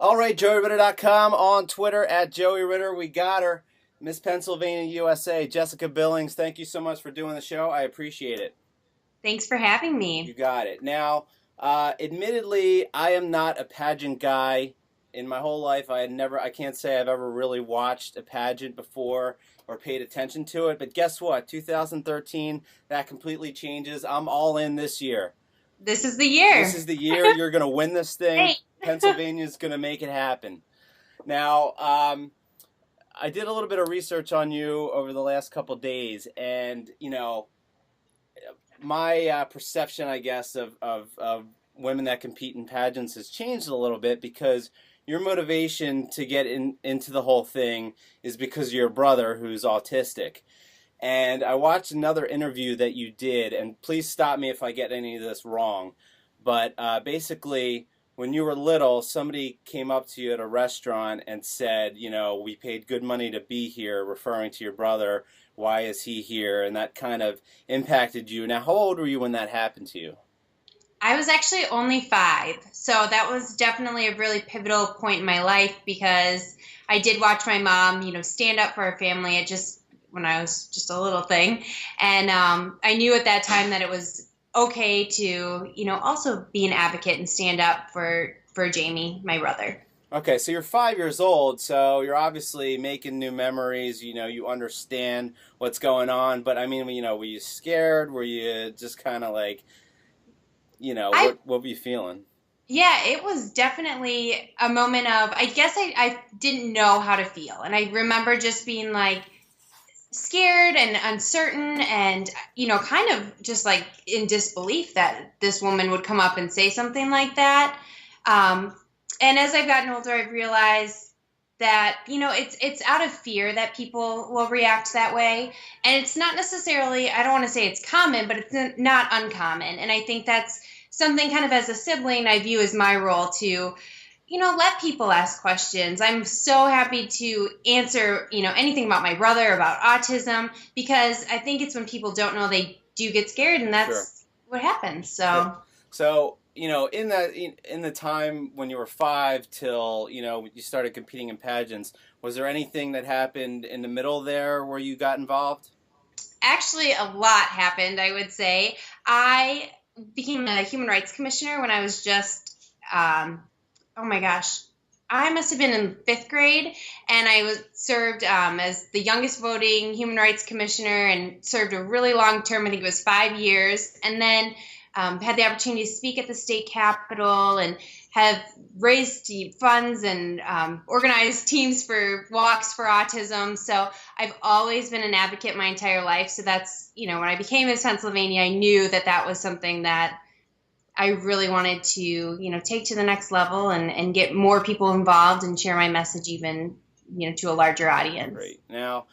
All right, JoeyRitter.com, on Twitter at Joey Ritter. We got her, Miss Pennsylvania USA, Jessica Billings. Thank you so much for doing the show. I appreciate it. Thanks for having You me. got it. Now, admittedly, I am not a pageant guy. In my whole life, I can't say I've ever really watched a pageant before or paid attention to it. But guess what? 2013, that completely changes. I'm all in this year. This is the This year. is the year you're going to win this thing. Hey. Pennsylvania's going to make it happen. Now, I did a little bit of research on you over the last couple days, and my perception, I guess, of women that compete in pageants has changed a little bit because your motivation to get into the whole thing is because of your brother who's autistic. And I watched another interview that you did, and please stop me if I get any of this wrong. But basically, when you were little, somebody came up to you at a restaurant and said, we paid good money to be here, referring to your brother. Why is he here? And that kind of impacted you. Now, how old were you when that happened to you? I was actually only 5, so that was definitely a really pivotal point in my life because I did watch my mom, stand up for her family. It just when I was just a little thing, and I knew at that time that it was okay to, also be an advocate and stand up for Jamie, my brother. Okay, so you're 5 years old, so you're obviously making new memories. You understand what's going on. But I mean, were you scared? Were you just kind of like, I what were you feeling? Yeah, it was definitely a moment of, I guess I didn't know how to feel. And I remember just being like scared and uncertain and, kind of just like in disbelief that this woman would come up and say something like that. Um, and as I've gotten older, I've realized that, it's out of fear that people will react that way. And it's not necessarily, I don't want to say it's common, but it's not uncommon. And I think that's something kind of as a sibling I view as my role to, let people ask questions. I'm so happy to answer, anything about my brother, about autism, because I think it's when people don't know they do get scared, and Sure. that's what happens. Sure. So So, in the time when you were 5 till, you started competing in pageants, was there anything that happened in the middle there where you got involved? actually, a lot happened, I would say. I became a human rights commissioner when I was just, oh my gosh, I must have been in 5th grade, and I was served as the youngest voting human rights commissioner and served a really long term. I think it was 5 years, and then had the opportunity to speak at the state capitol and have raised funds and organized teams for walks for autism. So I've always been an advocate my entire life. So that's, when I became Miss Pennsylvania, I knew that that was something that I really wanted to, take to the next level and get more people involved and share my message even, to a larger audience. Great. Now,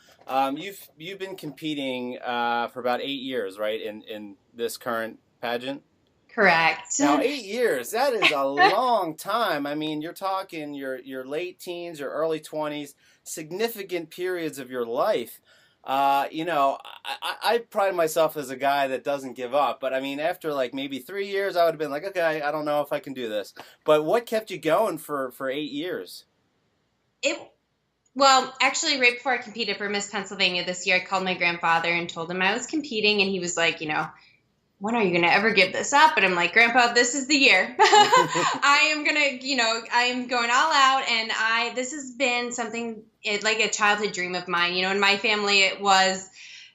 you've been competing for about 8 years, right? In this current pageant. Correct. Now, 8 years, that is a long time. I mean, you're talking your late teens, your early 20s, significant periods of your life. I pride myself as a guy that doesn't give up. But I mean, after like maybe 3 years, I would have been like, okay, I don't know if I can do this. But what kept you going for 8 years? It Well, actually, right before I competed for Miss Pennsylvania this year, I called my grandfather and told him I was competing, and he was like, when are you going to ever give this up? And I'm like, Grandpa, this is the year. I am going to, I am going all out. And this has been something like a childhood dream of mine. In my family, it was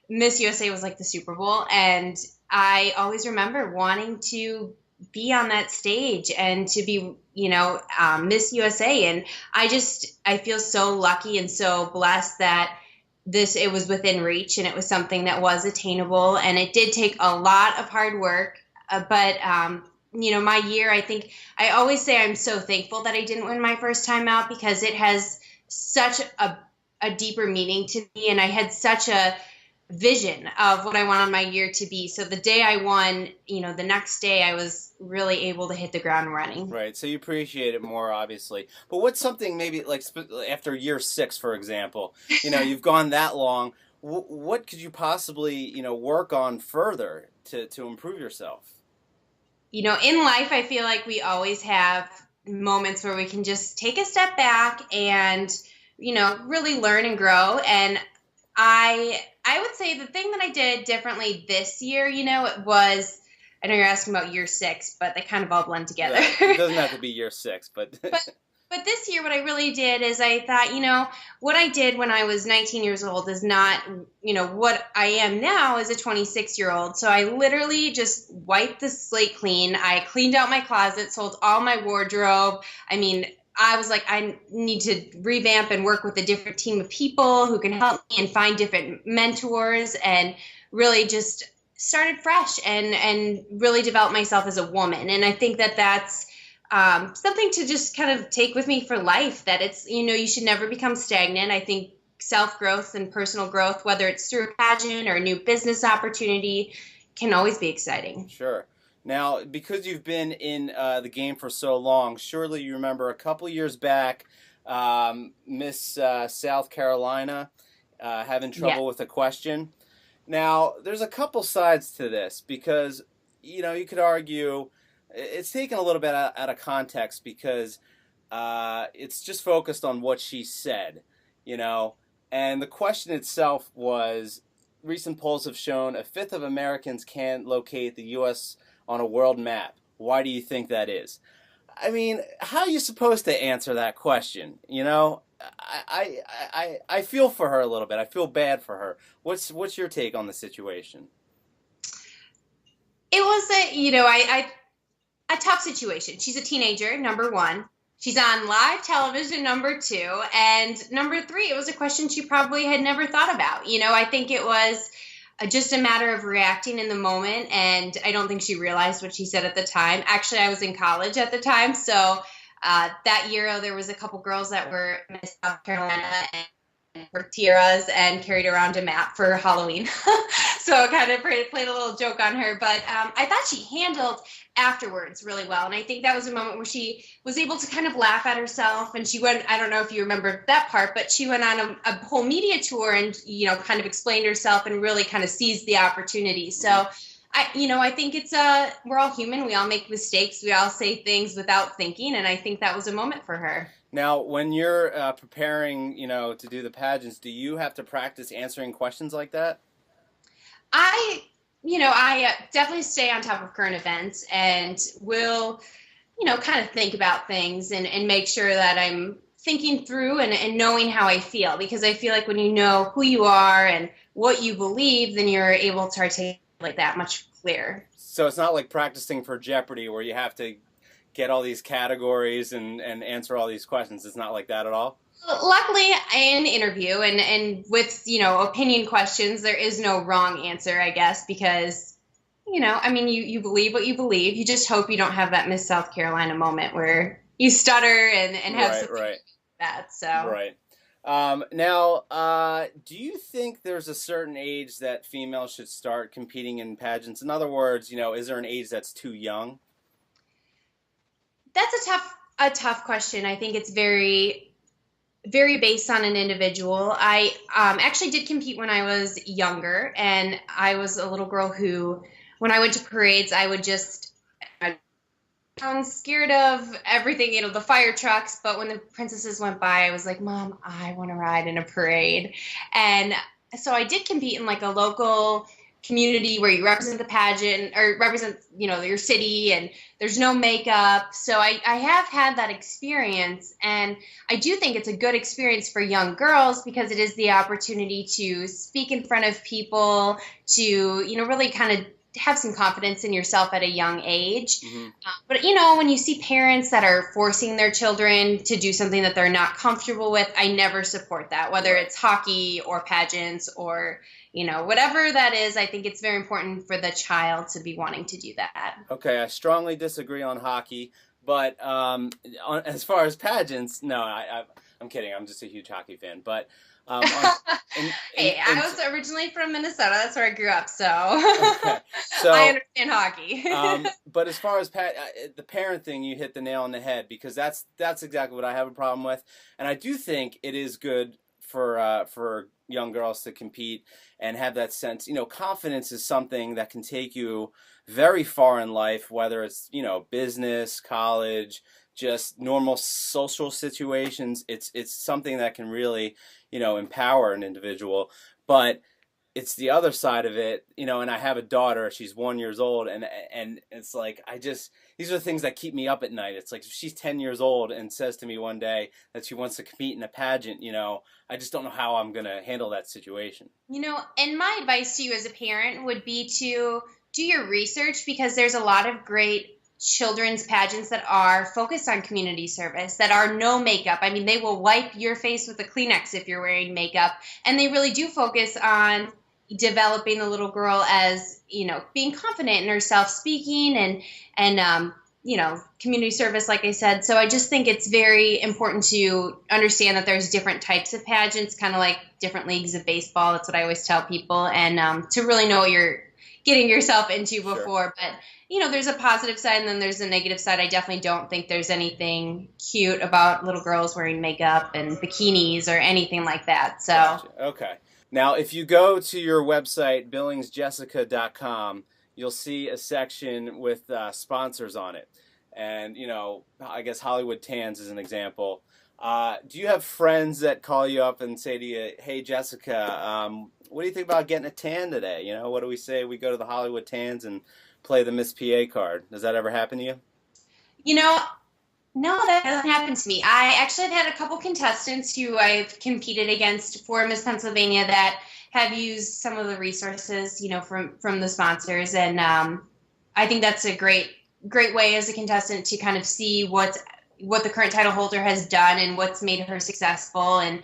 Miss USA was like the Super Bowl. And I always remember wanting to be on that stage and to be, Miss USA. And I feel so lucky and so blessed that it was within reach and it was something that was attainable, and it did take a lot of hard work, but my year, I think I always say I'm so thankful that I didn't win my first time out because it has such a deeper meaning to me, and I had such a vision of what I wanted my year to be. So the day I won, the next day I was really able to hit the ground running. Right, so you appreciate it more, obviously. But what's something maybe like after year 6, for example, you've gone that long. What could you possibly, work on further to improve yourself? In life, I feel like we always have moments where we can just take a step back and, really learn and grow. And I would say the thing that I did differently this year, it was, I know you're asking about year 6, but they kind of all blend together. It doesn't have to be year 6, but But this year, what I really did is I thought, what I did when I was 19 years old is not, what I am now as a 26-year-old. So I literally just wiped the slate clean. I cleaned out my closet, sold all my wardrobe. I mean, I was like, I need to revamp and work with a different team of people who can help me and find different mentors, and really just started fresh and really develop myself as a woman. And I think that that's something to just kind of take with me for life, that it's, you should never become stagnant. I think self-growth and personal growth, whether it's through a pageant or a new business opportunity, can always be exciting. Sure. Now, because you've been in the game for so long, surely you remember a couple years back, Miss South Carolina having trouble with a question. Now, there's a couple sides to this, because, you could argue it's taken a little bit out of context, because it's just focused on what she said, and the question itself was, recent polls have shown a fifth of Americans can't locate the U.S. on a world map. Why do you think that is? I mean, how are you supposed to answer that question? I feel for her a little bit. I feel bad for her. What's your take on the situation? It was a tough situation. She's a teenager, number one. She's on live television, number two. And number three, it was a question she probably had never thought about. I think it was just a matter of reacting in the moment. And I don't think she realized what she said at the time. Actually, I was in college at the time. So that year, there was a couple girls that were Miss South Carolina and wore tiaras and carried around a map for Halloween. So I kind of played a little joke on her. But I thought she handled afterwards really well. And I think that was a moment where she was able to kind of laugh at herself. And she went, I don't know if you remember that part, but she went on a whole media tour and, kind of explained herself and really kind of seized the opportunity. So I think it's we're all human. We all make mistakes. We all say things without thinking. And I think that was a moment for her. Now, when you're preparing, to do the pageants, do you have to practice answering questions like that? I definitely stay on top of current events and will, kind of think about things and make sure that I'm thinking through and knowing how I feel, because I feel like when you know who you are and what you believe, then you're able to articulate that much clearer. So it's not like practicing for Jeopardy where you have to get all these categories and answer all these questions. It's not like that at all? Luckily, in the interview and with, opinion questions, there is no wrong answer, I guess, because, you believe what you believe. You just hope you don't have that Miss South Carolina moment where you stutter and have something like that. So. Right. Now, do you think there's a certain age that females should start competing in pageants? In other words, is there an age that's too young? That's a tough question. I think it's very, very based on an individual. I actually did compete when I was younger, and I was a little girl who, when I went to parades, I would I'm scared of everything, the fire trucks. But when the princesses went by, I was like, Mom, I want to ride in a parade. And so I did compete in like a local community where you represent the pageant or represent, your city, and there's no makeup. So I have had that experience. And I do think it's a good experience for young girls because it is the opportunity to speak in front of people, to, really kind of have some confidence in yourself at a young age. Mm-hmm. But, when you see parents that are forcing their children to do something that they're not comfortable with, I never support that, whether it's hockey or pageants or, whatever that is. I think it's very important for the child to be wanting to do that. Okay, I strongly disagree on hockey, but as far as pageants, no, I'm kidding. I'm just a huge hockey fan, but hey, I was originally from Minnesota. That's where I grew up, so, okay. So I understand hockey. But as far as the parent thing, you hit the nail on the head, because that's exactly what I have a problem with, and I do think it is good for young girls to compete and have that sense. Confidence is something that can take you very far in life, whether it's business, college, just normal social situations. It's something that can really, empower an individual. But it's the other side of it, and I have a daughter, she's 1 year old, and it's like, these are the things that keep me up at night. It's like, if she's 10 years old and says to me one day that she wants to compete in a pageant, I just don't know how I'm going to handle that situation. And my advice to you as a parent would be to do your research, because there's a lot of great children's pageants that are focused on community service, that are no makeup. I mean, they will wipe your face with a Kleenex if you're wearing makeup, and they really do focus on developing the little girl as, being confident in herself, speaking and community service, like I said. So I just think it's very important to understand that there's different types of pageants, kind of like different leagues of baseball. That's what I always tell people, and to really know what you're getting yourself into before. Sure. But there's a positive side and then there's a negative side. I definitely don't think there's anything cute about little girls wearing makeup and bikinis or anything like that. So gotcha. Okay. Now, if you go to your website, billingsjessica.com, you'll see a section with sponsors on it. And, I guess Hollywood Tans is an example. Do you have friends that call you up and say to you, hey, Jessica, what do you think about getting a tan today? What do we say? We go to the Hollywood Tans and play the Miss PA card. Does that ever happen to you? No, that hasn't happened to me. I actually have had a couple contestants who I've competed against for Miss Pennsylvania that have used some of the resources, from the sponsors. And I think that's a great way as a contestant to kind of see what the current title holder has done and what's made her successful. And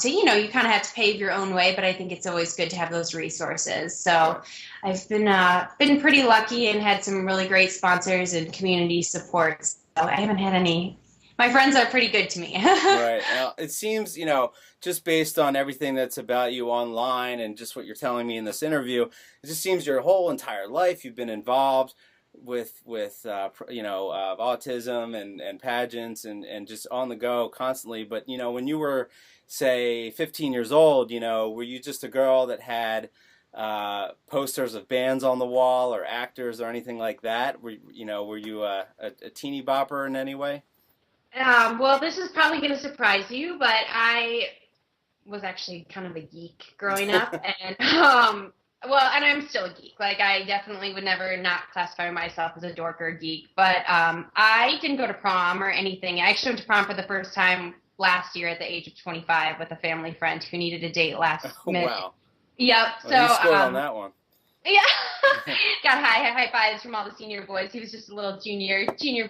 you kind of have to pave your own way, but I think it's always good to have those resources. So I've been pretty lucky and had some really great sponsors and community supports. So I haven't had any. My friends are pretty good to me. Right. Now, it seems, just based on everything that's about you online and just what you're telling me in this interview, it just seems your whole entire life you've been involved with autism and pageants and just on the go constantly. But, when you were, say, 15 years old, were you just a girl that had posters of bands on the wall or actors or anything like that? Were you a teeny bopper in any way? Well, this is probably going to surprise you, but I was actually kind of a geek growing up, and and I'm still a geek. Like, I definitely would never not classify myself as a dork or a geek, but I didn't go to prom or anything. I actually went to prom for the first time last year at the age of 25 with a family friend who needed a date last minute. Wow. Yep. Well, you scored on that one. Yeah. Got high fives from all the senior boys. He was just a little junior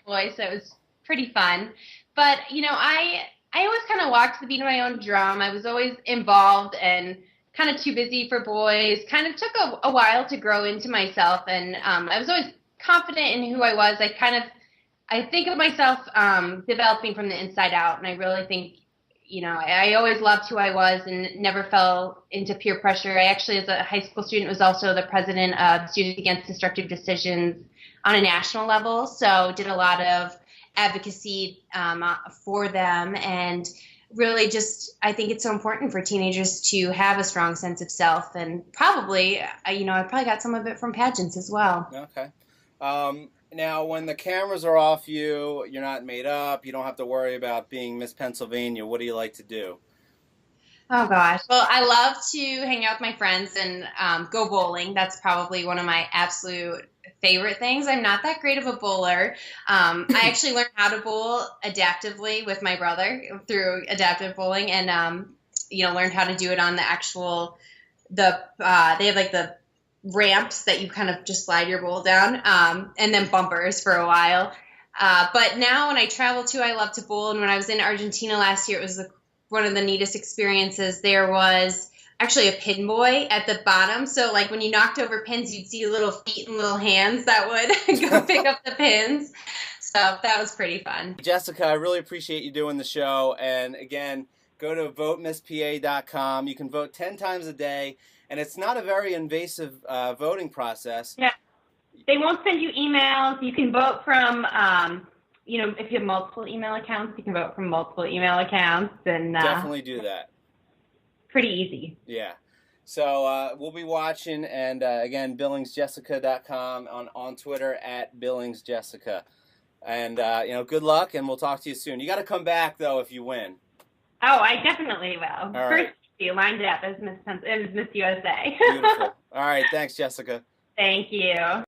boy, so it was pretty fun. But, I always kind of walked to the beat of my own drum. I was always involved and kind of too busy for boys. Kind of took a while to grow into myself, and I was always confident in who I was. I think of myself developing from the inside out, and I really think, I always loved who I was and never fell into peer pressure. I actually, as a high school student, was also the president of Students Against Destructive Decisions on a national level, so did a lot of advocacy for them, and really just, I think it's so important for teenagers to have a strong sense of self, and probably, I probably got some of it from pageants as well. Okay. Now, when the cameras are off you, you're not made up, you don't have to worry about being Miss Pennsylvania, what do you like to do? Oh, gosh. Well, I love to hang out with my friends and go bowling. That's probably one of my absolute favorite things. I'm not that great of a bowler. I actually learned how to bowl adaptively with my brother through adaptive bowling, and learned how to do it on the actual they have like the ramps that you kind of just slide your bowl down, and then bumpers for a while. But now when I travel too, I love to bowl. And when I was in Argentina last year, it was one of the neatest experiences. There was actually a pin boy at the bottom. So like when you knocked over pins, you'd see little feet and little hands that would go pick up the pins. So that was pretty fun. Jessica, I really appreciate you doing the show. And again, go to votemisspa.com. You can vote 10 times a day. And it's not a very invasive voting process. Yeah. They won't send you emails. You can vote from, if you have multiple email accounts, you can vote from multiple email accounts. And definitely do that. Pretty easy. Yeah. So we'll be watching. And again, billingsjessica.com on Twitter @billingsjessica. And good luck, and we'll talk to you soon. You got to come back though if you win. Oh, I definitely will. All right. First, you lined up as Miss USA. Beautiful. All right, thanks, Jessica. Thank you.